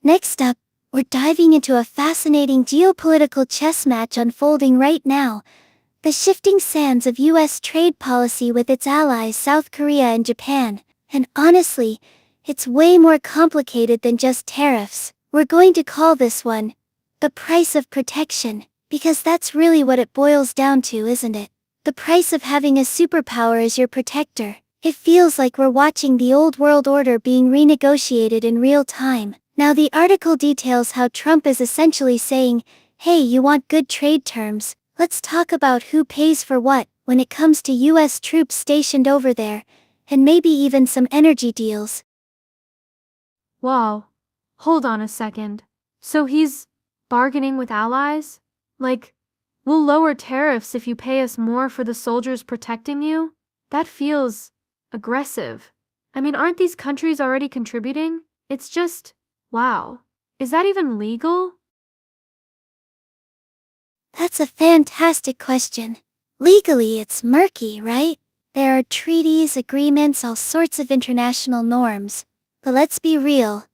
Next up, we're diving into a fascinating geopolitical chess match unfolding right now: the shifting sands of US trade policy with its allies South Korea and Japan. And honestly, it's way more complicated than just tariffs. We're going to call this one the price of protection, because that's really what it boils down to, isn't it? The price of having a superpower as your protector. It feels like we're watching the old world order being renegotiated in real time. Now the article details how Trump is essentially saying, hey, you want good trade terms? Let's talk about who pays for what when it comes to US troops stationed over there, and maybe even some energy deals. Whoa, hold on a second. So he's bargaining with allies? Like, we'll lower tariffs if you pay us more for the soldiers protecting you? That feels aggressive. I mean, aren't these countries already contributing? It's just, wow. Is that even legal? That's a fantastic question. Legally, it's murky, right? There are treaties, agreements, all sorts of international norms. But let's be real.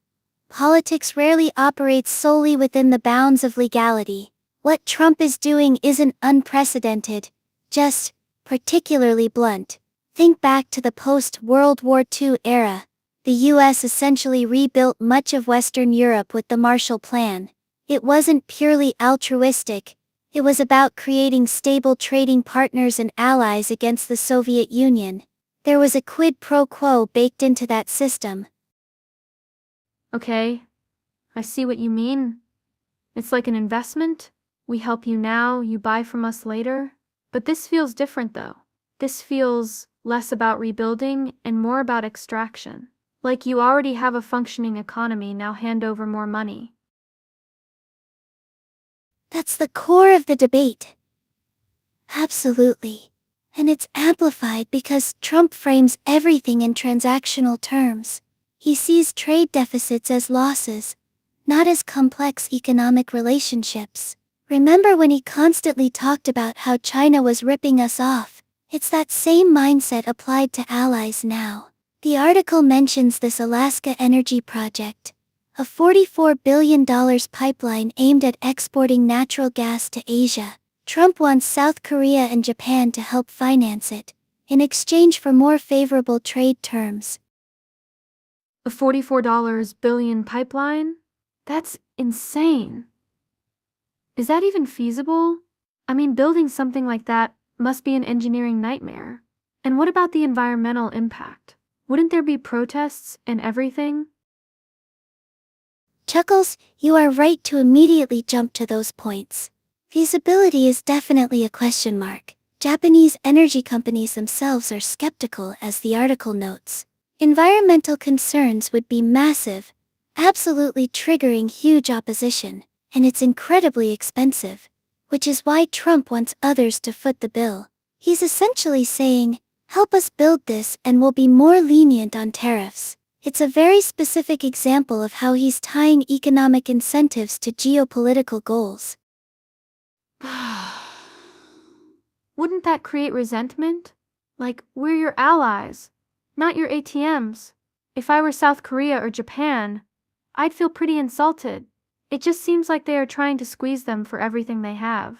Politics rarely operates solely within the bounds of legality. What Trump is doing isn't unprecedented, just particularly blunt. Think back to the post-World War II era. The US essentially rebuilt much of Western Europe with the Marshall Plan. It wasn't purely altruistic. It was about creating stable trading partners and allies against the Soviet Union. There was a quid pro quo baked into that system. Okay, I see what you mean. It's like an investment. We help you now, you buy from us later. But this feels different though. This feels less about rebuilding and more about extraction. Like you already have a functioning economy, now hand over more money. That's the core of the debate. Absolutely. And it's amplified because Trump frames everything in transactional terms. He sees trade deficits as losses, not as complex economic relationships. Remember when he constantly talked about how China was ripping us off? It's that same mindset applied to allies now. The article mentions this Alaska Energy Project, a $44 billion pipeline aimed at exporting natural gas to Asia. Trump wants South Korea and Japan to help finance it, in exchange for more favorable trade terms. A $44 billion pipeline? That's insane. Is that even feasible? I mean, building something like that must be an engineering nightmare. And what about the environmental impact? Wouldn't there be protests and everything? Chuckles, you are right to immediately jump to those points. Feasibility is definitely a question mark. Japanese energy companies themselves are skeptical, as the article notes. Environmental concerns would be massive, absolutely triggering huge opposition, and it's incredibly expensive, which is why Trump wants others to foot the bill. He's essentially saying, help us build this and we'll be more lenient on tariffs. It's a very specific example of how he's tying economic incentives to geopolitical goals. Wouldn't that create resentment? Like, we're your allies, not your ATMs. If I were South Korea or Japan, I'd feel pretty insulted. It just seems like they are trying to squeeze them for everything they have.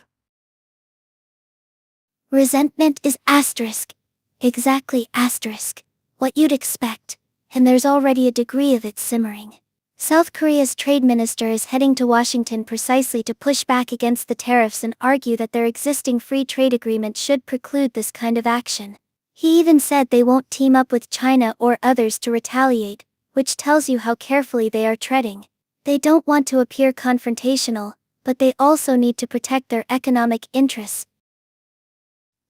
Resentment is asterisk. Exactly asterisk. What you'd expect. And there's already a degree of it simmering. South Korea's trade minister is heading to Washington precisely to push back against the tariffs and argue that their existing free trade agreement should preclude this kind of action. He even said they won't team up with China or others to retaliate, which tells you how carefully they are treading. They don't want to appear confrontational, but they also need to protect their economic interests.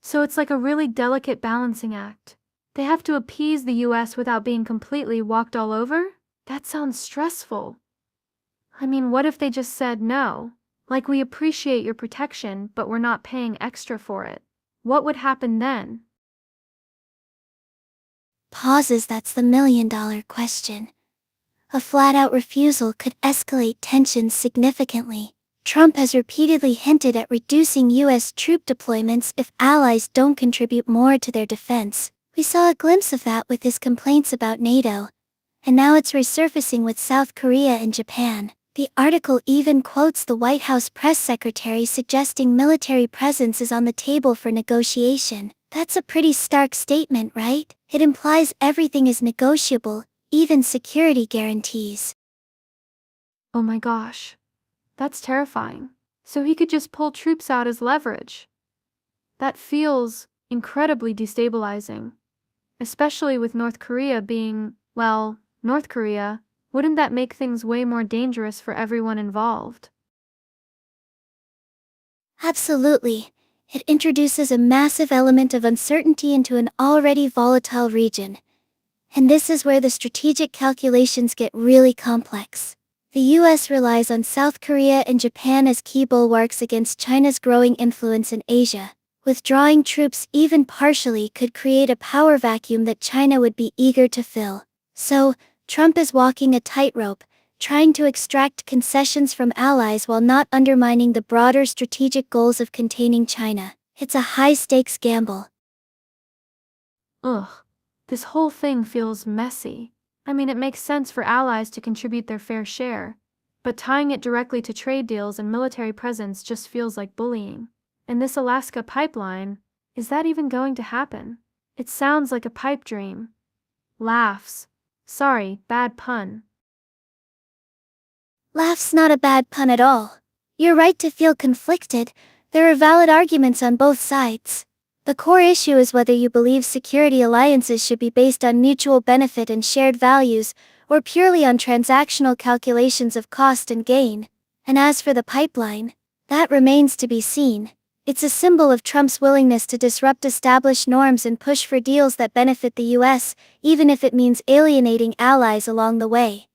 So it's like a really delicate balancing act. They have to appease the US without being completely walked all over? That sounds stressful. I mean, what if they just said no? Like, we appreciate your protection, but we're not paying extra for it. What would happen then? Pauses, that's the million-dollar question. A flat-out refusal could escalate tensions significantly. Trump has repeatedly hinted at reducing US troop deployments if allies don't contribute more to their defense. We saw a glimpse of that with his complaints about NATO. and now it's resurfacing with South Korea and Japan. The article even quotes the White House press secretary suggesting military presence is on the table for negotiation. That's a pretty stark statement, right? It implies everything is negotiable, even security guarantees. Oh my gosh. That's terrifying. So he could just pull troops out as leverage. That feels incredibly destabilizing. Especially with North Korea being, well, North Korea. Wouldn't that make things way more dangerous for everyone involved? Absolutely. It introduces a massive element of uncertainty into an already volatile region. And this is where the strategic calculations get really complex. The US relies on South Korea and Japan as key bulwarks against China's growing influence in Asia. Withdrawing troops even partially could create a power vacuum that China would be eager to fill. So, Trump is walking a tightrope, trying to extract concessions from allies while not undermining the broader strategic goals of containing China. It's a high-stakes gamble. Ugh. This whole thing feels messy. I mean, it makes sense for allies to contribute their fair share, but tying it directly to trade deals and military presence just feels like bullying. And this Alaska pipeline, is that even going to happen? It sounds like a pipe dream. Laughs. Sorry, bad pun. Laugh's not a bad pun at all. You're right to feel conflicted. There are valid arguments on both sides. The core issue is whether you believe security alliances should be based on mutual benefit and shared values, or purely on transactional calculations of cost and gain. And as for the pipeline, that remains to be seen. It's a symbol of Trump's willingness to disrupt established norms and push for deals that benefit the US, even if it means alienating allies along the way.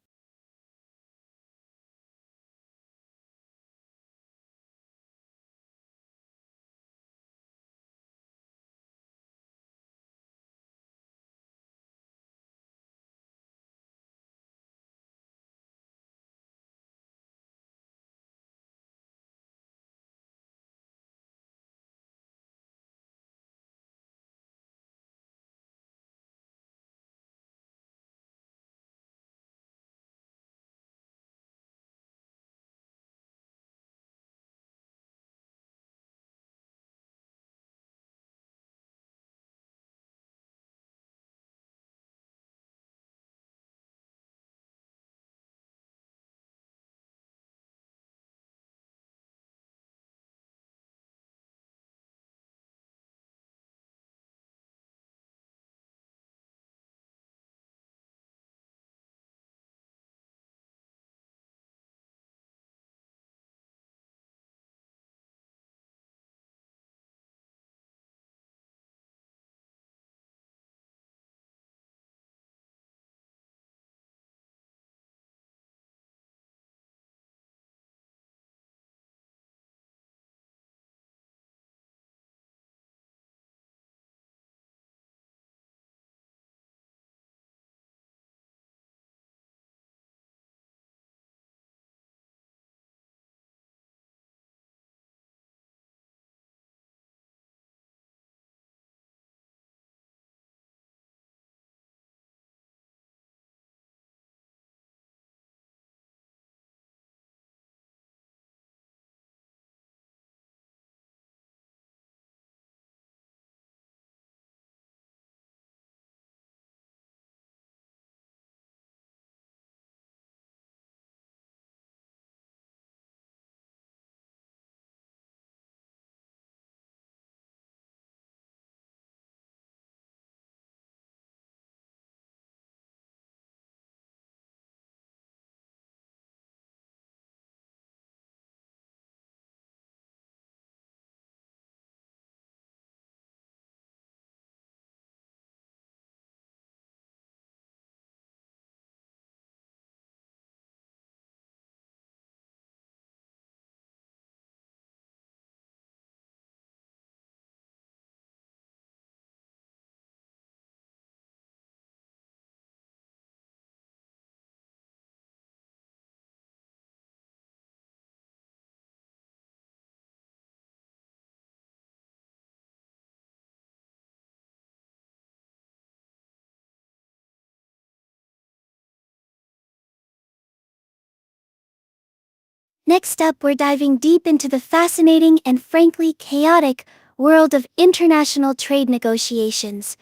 Next up, we're diving deep into the fascinating and frankly chaotic world of international trade negotiations.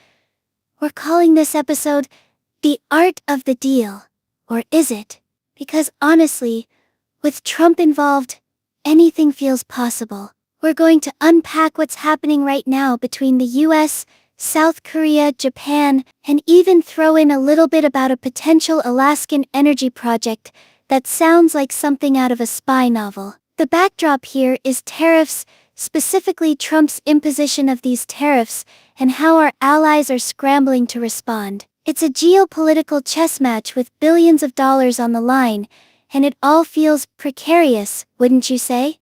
We're calling this episode The Art of the Deal. Or is it? Because honestly, with Trump involved, anything feels possible. We're going to unpack what's happening right now between the US, South Korea, Japan, and even throw in a little bit about a potential Alaskan energy project that sounds like something out of a spy novel. The backdrop here is tariffs, specifically Trump's imposition of these tariffs, and how our allies are scrambling to respond. It's a geopolitical chess match with billions of dollars on the line, and it all feels precarious, wouldn't you say?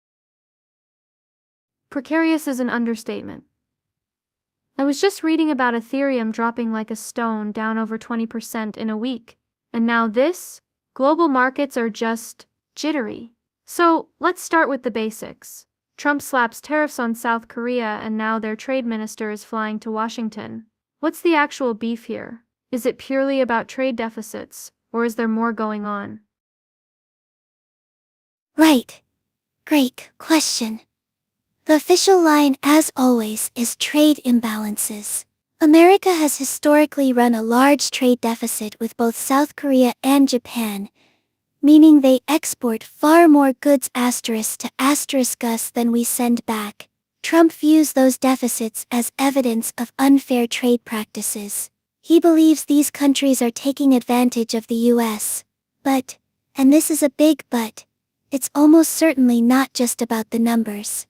Precarious is an understatement. I was just reading about Ethereum dropping like a stone down over 20% in a week. And now this? Global markets are just jittery. So let's start with the basics. Trump slaps tariffs on South Korea and now their trade minister is flying to Washington. What's the actual beef here? Is it purely about trade deficits, or is there more going on? Right. Great question. The official line, as always, is trade imbalances. America has historically run a large trade deficit with both South Korea and Japan, meaning they export far more goods to us than we send back. Trump views those deficits as evidence of unfair trade practices. He believes these countries are taking advantage of the US. But, and this is a big but, it's almost certainly not just about the numbers.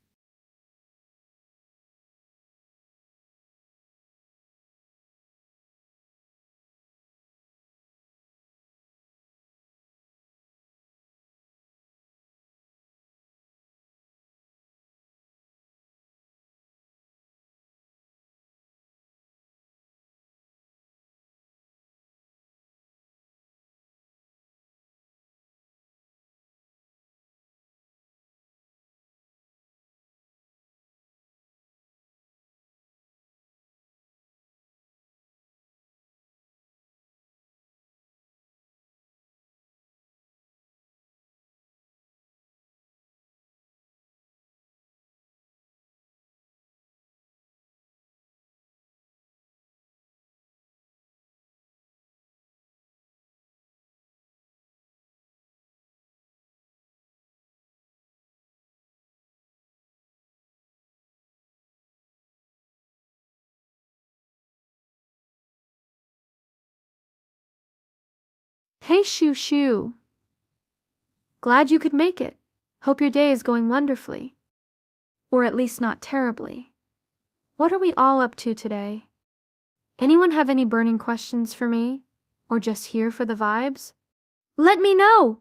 Hey Shoo Shoo! Glad you could make it. Hope your day is going wonderfully. Or at least not terribly. What are we all up to today? Anyone have any burning questions for me? Or just here for the vibes? Let me know!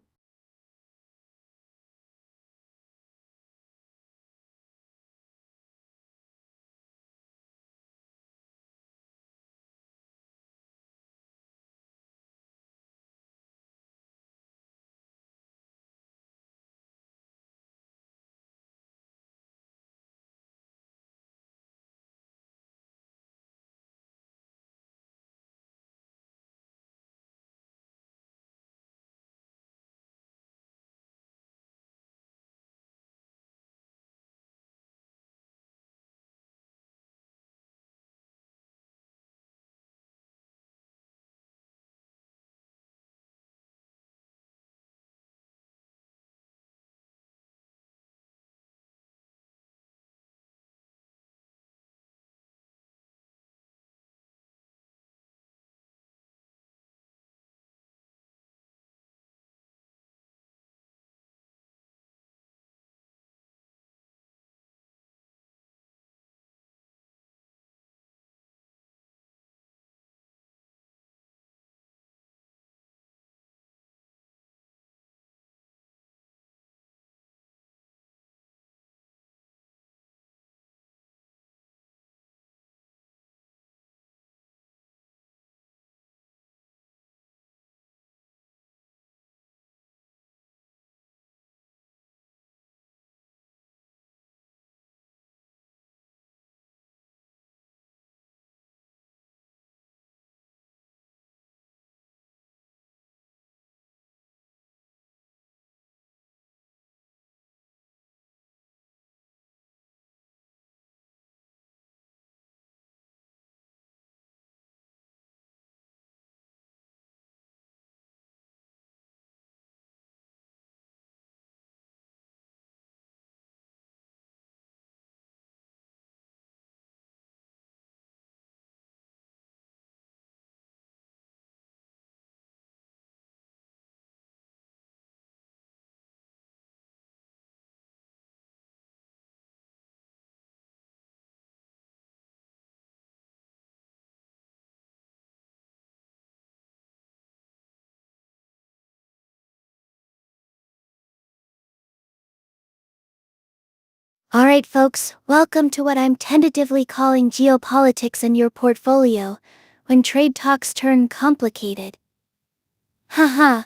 Alright folks, welcome to what I'm tentatively calling geopolitics in your portfolio, when trade talks turn complicated. Haha,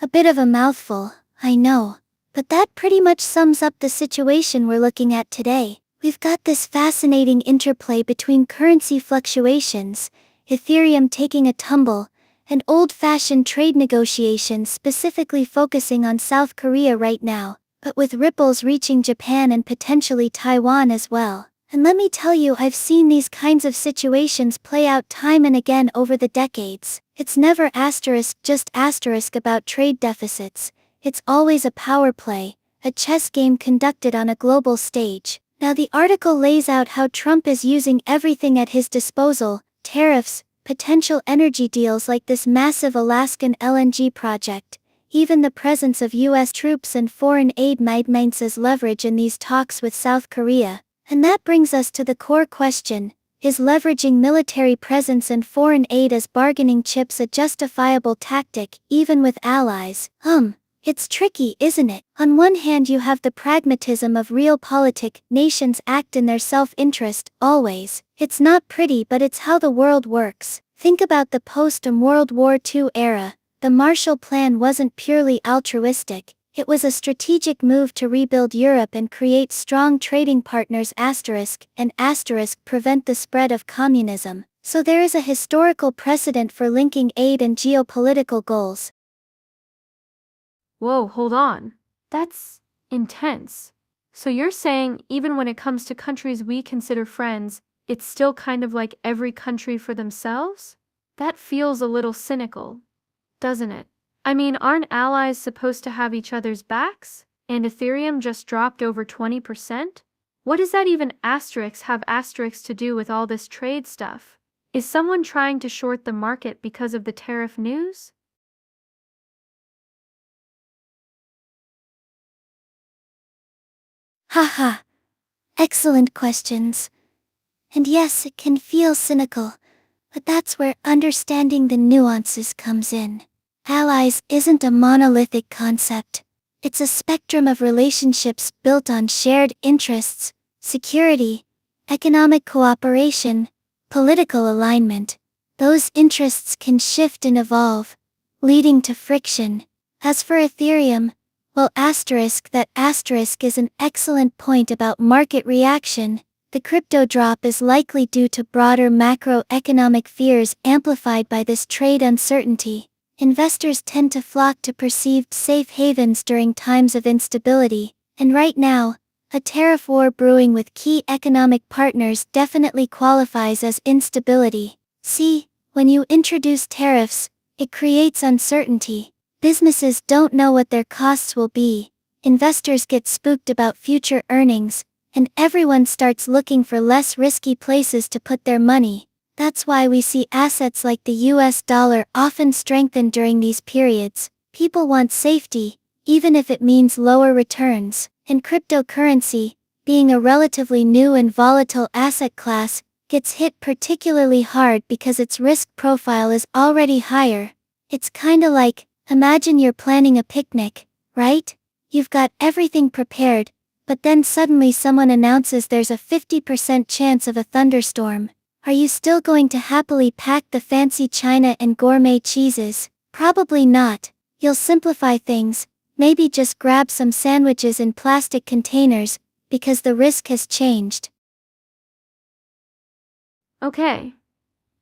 a bit of a mouthful, I know. But that pretty much sums up the situation we're looking at today. We've got this fascinating interplay between currency fluctuations, Ethereum taking a tumble, and old-fashioned trade negotiations specifically focusing on South Korea right now, but with ripples reaching Japan and potentially Taiwan as well. And let me tell you, I've seen these kinds of situations play out time and again over the decades. It's never just about trade deficits. It's always a power play, a chess game conducted on a global stage. Now the article lays out how Trump is using everything at his disposal: tariffs, potential energy deals like this massive Alaskan LNG project, even the presence of US troops and foreign aid maintains as leverage in these talks with South Korea. And that brings us to the core question: is leveraging military presence and foreign aid as bargaining chips a justifiable tactic, even with allies? It's tricky, isn't it? On one hand you have the pragmatism of realpolitik, nations act in their self-interest, always. It's not pretty, but it's how the world works. Think about the post-World War II era. The Marshall Plan wasn't purely altruistic. It was a strategic move to rebuild Europe and create strong trading partners *, prevent the spread of communism. So there is a historical precedent for linking aid and geopolitical goals. Whoa, hold on. That's intense. So you're saying even when it comes to countries we consider friends, it's still kind of like every country for themselves? That feels a little cynical, doesn't it? I mean, aren't allies supposed to have each other's backs? And Ethereum just dropped over 20%? What does that even have to do with all this trade stuff? Is someone trying to short the market because of the tariff news? Haha. Excellent questions. And yes, it can feel cynical, but that's where understanding the nuances comes in. Allies isn't a monolithic concept. It's a spectrum of relationships built on shared interests, security, economic cooperation, political alignment. Those interests can shift and evolve, leading to friction. As for Ethereum, well, that asterisk is an excellent point about market reaction. The crypto drop is likely due to broader macroeconomic fears amplified by this trade uncertainty. Investors tend to flock to perceived safe havens during times of instability, and right now, a tariff war brewing with key economic partners definitely qualifies as instability. See, when you introduce tariffs, it creates uncertainty. Businesses don't know what their costs will be, investors get spooked about future earnings, and everyone starts looking for less risky places to put their money. That's why we see assets like the US dollar often strengthen during these periods. People want safety, even if it means lower returns. And cryptocurrency, being a relatively new and volatile asset class, gets hit particularly hard because its risk profile is already higher. It's kinda like, imagine you're planning a picnic, right? You've got everything prepared, but then suddenly someone announces there's a 50% chance of a thunderstorm. Are you still going to happily pack the fancy china and gourmet cheeses? Probably not. You'll simplify things, maybe just grab some sandwiches in plastic containers, because the risk has changed. Okay.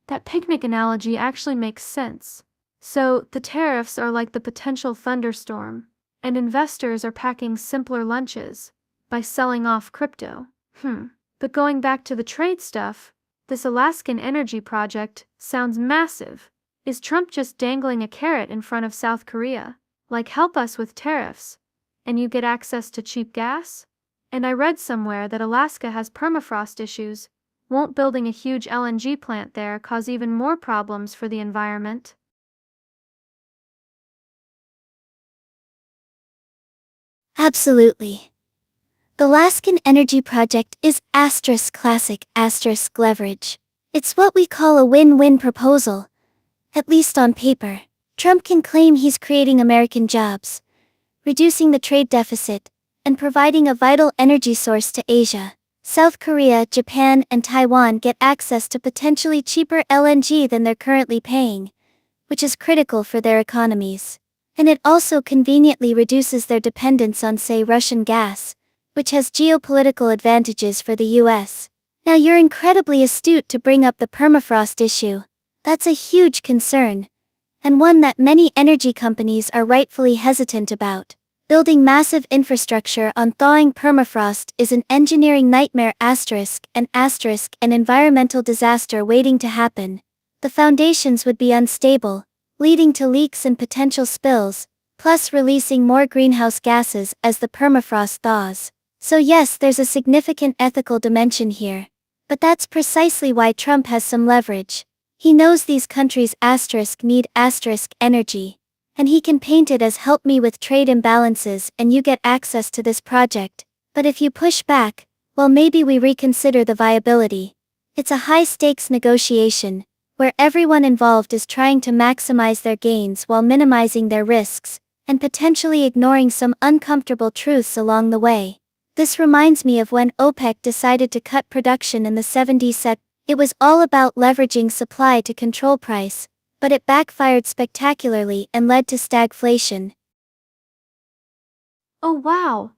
That picnic analogy actually makes sense. So, the tariffs are like the potential thunderstorm, and investors are packing simpler lunches by selling off crypto. But going back to the trade stuff, this Alaskan energy project sounds massive. Is Trump just dangling a carrot in front of South Korea? Like, help us with tariffs, and you get access to cheap gas? And I read somewhere that Alaska has permafrost issues. Won't building a huge LNG plant there cause even more problems for the environment? Absolutely. The Alaskan Energy Project is classic leverage. It's what we call a win-win proposal, at least on paper. Trump can claim he's creating American jobs, reducing the trade deficit, and providing a vital energy source to Asia. South Korea, Japan, and Taiwan get access to potentially cheaper LNG than they're currently paying, which is critical for their economies. And it also conveniently reduces their dependence on, say, Russian gas, which has geopolitical advantages for the US. Now you're incredibly astute to bring up the permafrost issue. That's a huge concern, and one that many energy companies are rightfully hesitant about. Building massive infrastructure on thawing permafrost is an engineering nightmare and an environmental disaster waiting to happen. The foundations would be unstable, leading to leaks and potential spills, plus releasing more greenhouse gases as the permafrost thaws. So yes, there's a significant ethical dimension here. But that's precisely why Trump has some leverage. He knows these countries need energy. And he can paint it as help me with trade imbalances and you get access to this project. But if you push back, well, maybe we reconsider the viability. It's a high-stakes negotiation, where everyone involved is trying to maximize their gains while minimizing their risks, and potentially ignoring some uncomfortable truths along the way. This reminds me of when OPEC decided to cut production in the 70s. It was all about leveraging supply to control price, but it backfired spectacularly and led to stagflation. Oh wow!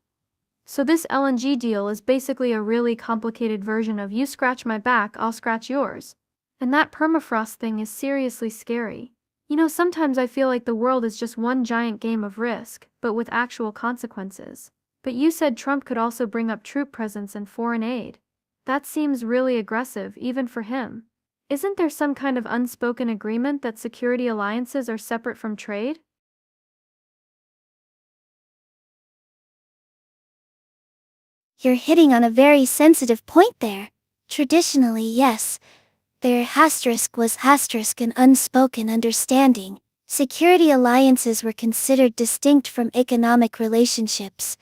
So this LNG deal is basically a really complicated version of you scratch my back, I'll scratch yours. And that permafrost thing is seriously scary. You know, sometimes I feel like the world is just one giant game of risk, but with actual consequences. But you said Trump could also bring up troop presence and foreign aid. That seems really aggressive, even for him. Isn't there some kind of unspoken agreement that security alliances are separate from trade? You're hitting on a very sensitive point there. Traditionally, yes, there was an unspoken understanding. Security alliances were considered distinct from economic relationships.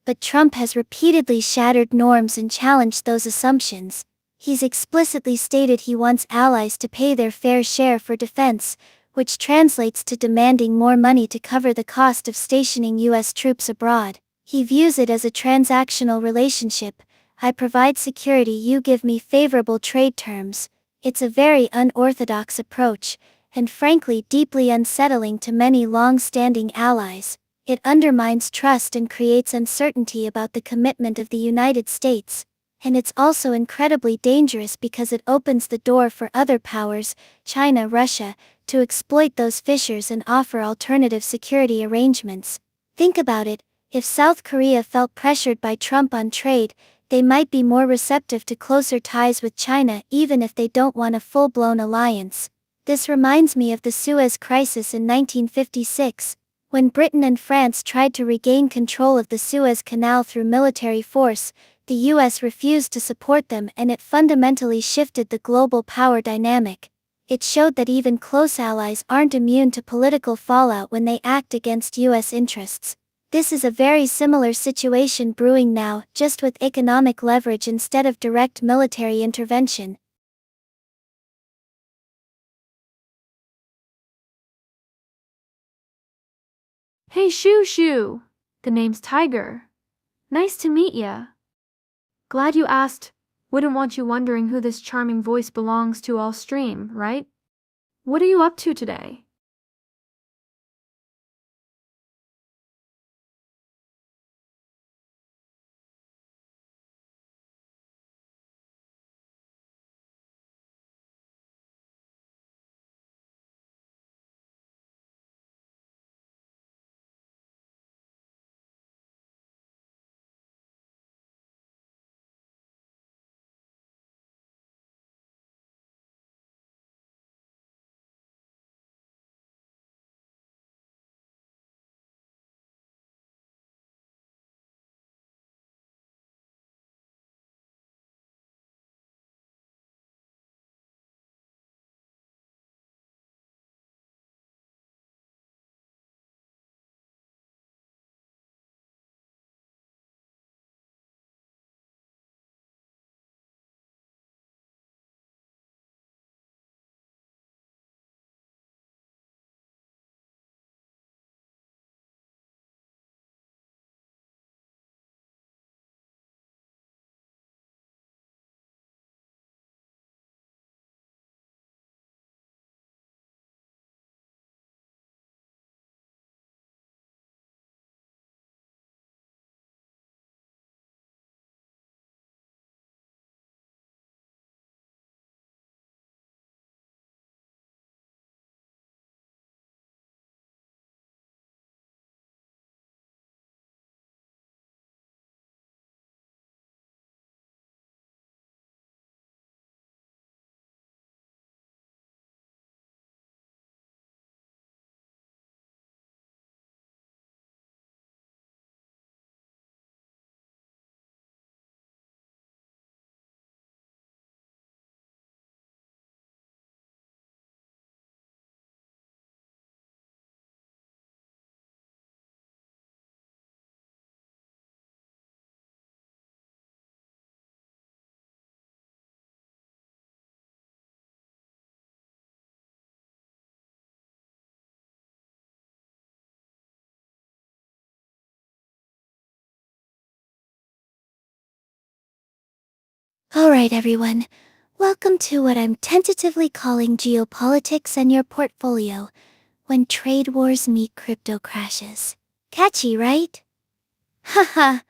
But Trump has repeatedly shattered norms and challenged those assumptions. He's explicitly stated he wants allies to pay their fair share for defense, which translates to demanding more money to cover the cost of stationing US troops abroad. He views it as a transactional relationship. I provide security, you give me favorable trade terms. It's a very unorthodox approach, and frankly deeply unsettling to many long-standing allies. It undermines trust and creates uncertainty about the commitment of the United States. And it's also incredibly dangerous because it opens the door for other powers, China, Russia, to exploit those fissures and offer alternative security arrangements. Think about it, if South Korea felt pressured by Trump on trade, they might be more receptive to closer ties with China even if they don't want a full-blown alliance. This reminds me of the Suez Crisis in 1956. When Britain and France tried to regain control of the Suez Canal through military force, the US refused to support them, and it fundamentally shifted the global power dynamic. It showed that even close allies aren't immune to political fallout when they act against US interests. This is a very similar situation brewing now, just with economic leverage instead of direct military intervention. Hey Shoo! The name's Tiger. Nice to meet ya. Glad you asked. Wouldn't want you wondering who this charming voice belongs to all stream, right? What are you up to today? Alright everyone, welcome to what I'm tentatively calling geopolitics and your portfolio, when trade wars meet crypto crashes. Catchy, right? Haha,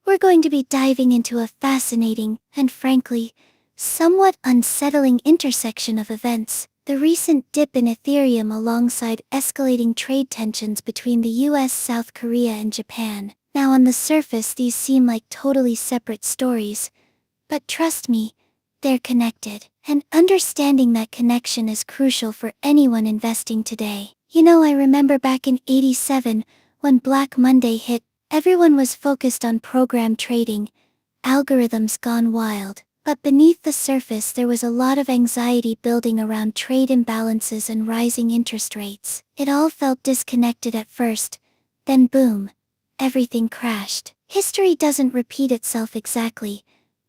we're going to be diving into a fascinating, and frankly, somewhat unsettling intersection of events. The recent dip in Ethereum alongside escalating trade tensions between the US, South Korea, and Japan. Now on the surface these seem like totally separate stories, but trust me, they're connected. And understanding that connection is crucial for anyone investing today. You know, I remember back in '87, when Black Monday hit, everyone was focused on program trading, algorithms gone wild. But beneath the surface there was a lot of anxiety building around trade imbalances and rising interest rates. It all felt disconnected at first, then boom, everything crashed. History doesn't repeat itself exactly,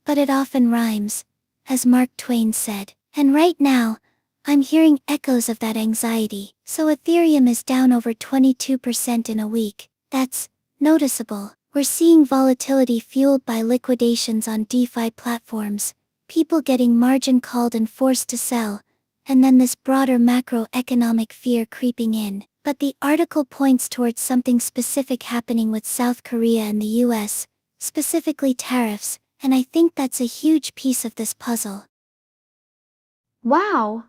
but it often rhymes, as Mark Twain said. And right now, I'm hearing echoes of that anxiety. So Ethereum is down over 22% in a week. That's noticeable. We're seeing volatility fueled by liquidations on DeFi platforms, people getting margin called and forced to sell, and then this broader macroeconomic fear creeping in. But the article points towards something specific happening with South Korea and the US, specifically tariffs, and I think that's a huge piece of this puzzle. Wow.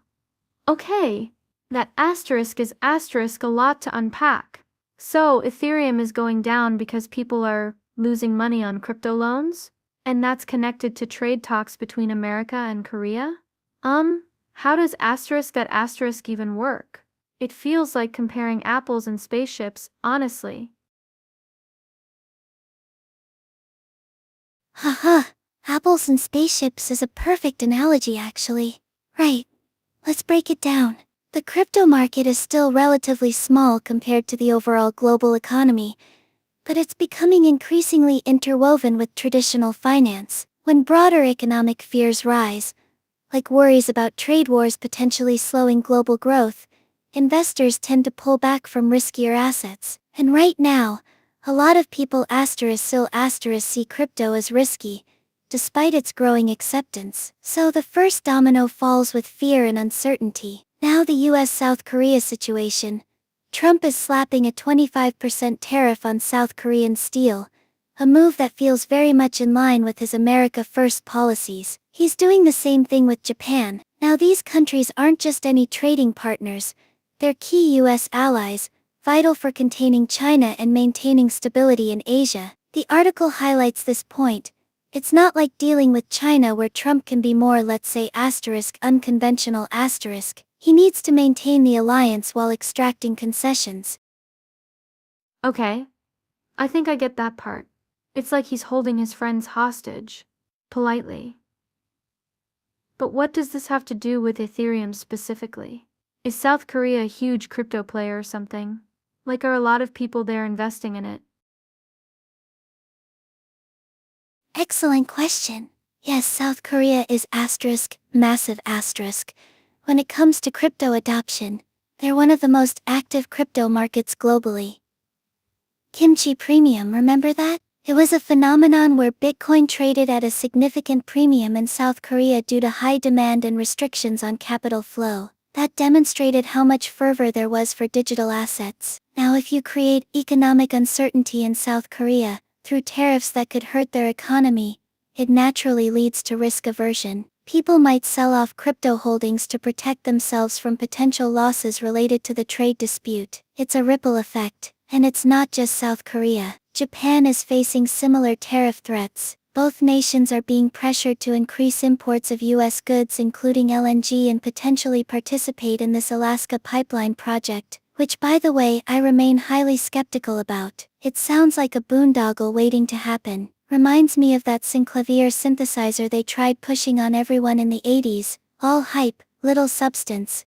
Okay. That asterisk is asterisk a lot to unpack. So Ethereum is going down because people are losing money on crypto loans? And that's connected to trade talks between America and Korea? How does asterisk that asterisk even work? It feels like comparing apples and spaceships, honestly. Haha, apples and spaceships is a perfect analogy actually. Right. Let's break it down. The crypto market is still relatively small compared to the overall global economy, but it's becoming increasingly interwoven with traditional finance. When broader economic fears rise, like worries about trade wars potentially slowing global growth, investors tend to pull back from riskier assets. And right now, a lot of people see crypto as risky, despite its growing acceptance. So the first domino falls with fear and uncertainty. Now the US-South Korea situation. Trump is slapping a 25% tariff on South Korean steel, a move that feels very much in line with his America First policies. He's doing the same thing with Japan. Now these countries aren't just any trading partners, they're key US allies, vital for containing China and maintaining stability in Asia. The article highlights this point. It's not like dealing with China where Trump can be more, let's say, unconventional. He needs to maintain the alliance while extracting concessions. Okay. I think I get that part. It's like he's holding his friends hostage. Politely. But what does this have to do with Ethereum specifically? Is South Korea a huge crypto player or something? Like, are a lot of people there investing in it? Excellent question. Yes, South Korea is massive asterisk. When it comes to crypto adoption, they're one of the most active crypto markets globally. Kimchi Premium, remember that? It was a phenomenon where Bitcoin traded at a significant premium in South Korea due to high demand and restrictions on capital flow. That demonstrated how much fervor there was for digital assets. Now if you create economic uncertainty in South Korea, through tariffs that could hurt their economy, it naturally leads to risk aversion. People might sell off crypto holdings to protect themselves from potential losses related to the trade dispute. It's a ripple effect, and it's not just South Korea. Japan is facing similar tariff threats. Both nations are being pressured to increase imports of US goods including LNG and potentially participate in this Alaska pipeline project, which by the way I remain highly skeptical about. It sounds like a boondoggle waiting to happen. Reminds me of that Synclavier synthesizer they tried pushing on everyone in the '80s, all hype, little substance.